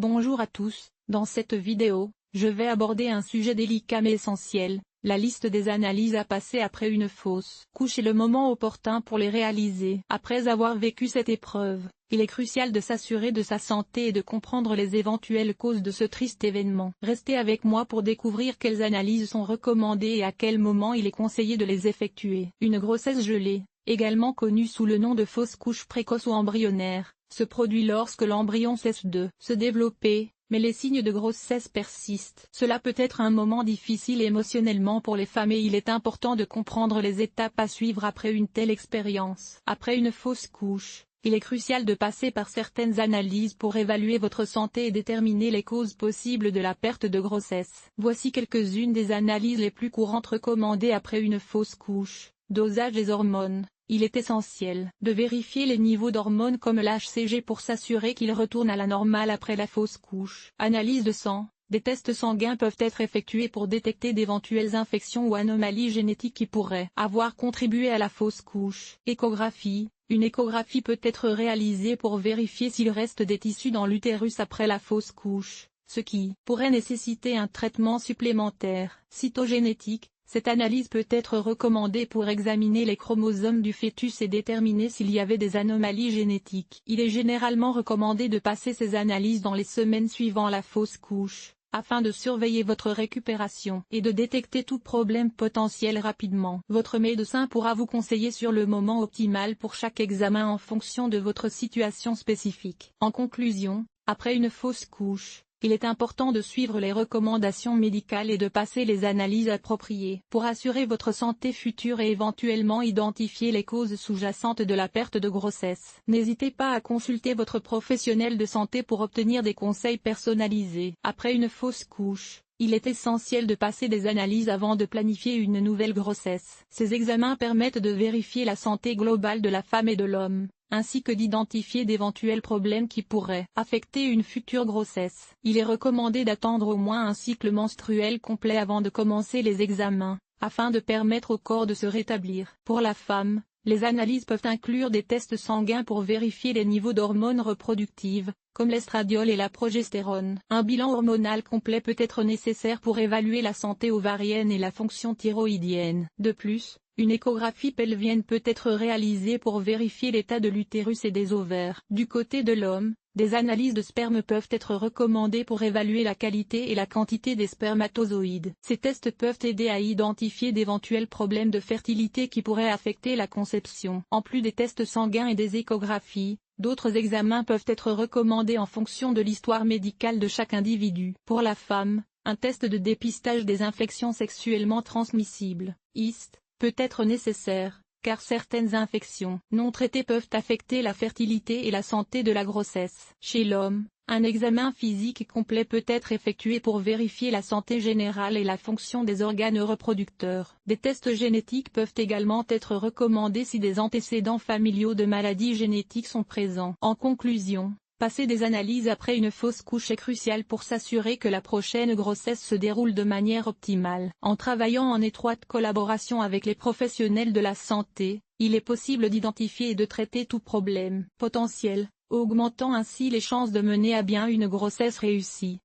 Bonjour à tous, dans cette vidéo, je vais aborder un sujet délicat mais essentiel, la liste des analyses à passer après une fausse couche et le moment opportun pour les réaliser. Après avoir vécu cette épreuve, il est crucial de s'assurer de sa santé et de comprendre les éventuelles causes de ce triste événement. Restez avec moi pour découvrir quelles analyses sont recommandées et à quel moment il est conseillé de les effectuer. Une grossesse gelée, également connue sous le nom de fausse couche précoce ou embryonnaire, se produit lorsque l'embryon cesse de se développer, mais les signes de grossesse persistent. Cela peut être un moment difficile émotionnellement pour les femmes et il est important de comprendre les étapes à suivre après une telle expérience. Après une fausse couche, il est crucial de passer par certaines analyses pour évaluer votre santé et déterminer les causes possibles de la perte de grossesse. Voici quelques-unes des analyses les plus courantes recommandées après une fausse couche. Dosage des hormones. Il est essentiel de vérifier les niveaux d'hormones comme l'HCG pour s'assurer qu'ils retournent à la normale après la fausse couche. Analyse de sang. Des tests sanguins peuvent être effectués pour détecter d'éventuelles infections ou anomalies génétiques qui pourraient avoir contribué à la fausse couche. Échographie. Une échographie peut être réalisée pour vérifier s'il reste des tissus dans l'utérus après la fausse couche, ce qui pourrait nécessiter un traitement supplémentaire. Cytogénétique. Cette analyse peut être recommandée pour examiner les chromosomes du fœtus et déterminer s'il y avait des anomalies génétiques. Il est généralement recommandé de passer ces analyses dans les semaines suivant la fausse couche, afin de surveiller votre récupération et de détecter tout problème potentiel rapidement. Votre médecin pourra vous conseiller sur le moment optimal pour chaque examen en fonction de votre situation spécifique. En conclusion, après une fausse couche, il est important de suivre les recommandations médicales et de passer les analyses appropriées pour assurer votre santé future et éventuellement identifier les causes sous-jacentes de la perte de grossesse. N'hésitez pas à consulter votre professionnel de santé pour obtenir des conseils personnalisés. Après une fausse couche, il est essentiel de passer des analyses avant de planifier une nouvelle grossesse. Ces examens permettent de vérifier la santé globale de la femme et de l'homme, ainsi que d'identifier d'éventuels problèmes qui pourraient affecter une future grossesse. Il est recommandé d'attendre au moins un cycle menstruel complet avant de commencer les examens, afin de permettre au corps de se rétablir. Pour la femme, les analyses peuvent inclure des tests sanguins pour vérifier les niveaux d'hormones reproductives, comme l'estradiol et la progestérone. Un bilan hormonal complet peut être nécessaire pour évaluer la santé ovarienne et la fonction thyroïdienne. De plus, une échographie pelvienne peut être réalisée pour vérifier l'état de l'utérus et des ovaires. Du côté de l'homme, des analyses de sperme peuvent être recommandées pour évaluer la qualité et la quantité des spermatozoïdes. Ces tests peuvent aider à identifier d'éventuels problèmes de fertilité qui pourraient affecter la conception. En plus des tests sanguins et des échographies, d'autres examens peuvent être recommandés en fonction de l'histoire médicale de chaque individu. Pour la femme, un test de dépistage des infections sexuellement transmissibles, IST, peut être nécessaire, car certaines infections non traitées peuvent affecter la fertilité et la santé de la grossesse. Chez l'homme, un examen physique complet peut être effectué pour vérifier la santé générale et la fonction des organes reproducteurs. Des tests génétiques peuvent également être recommandés si des antécédents familiaux de maladies génétiques sont présents. En conclusion, passer des analyses après une fausse couche est crucial pour s'assurer que la prochaine grossesse se déroule de manière optimale. En travaillant en étroite collaboration avec les professionnels de la santé, il est possible d'identifier et de traiter tout problème potentiel, augmentant ainsi les chances de mener à bien une grossesse réussie.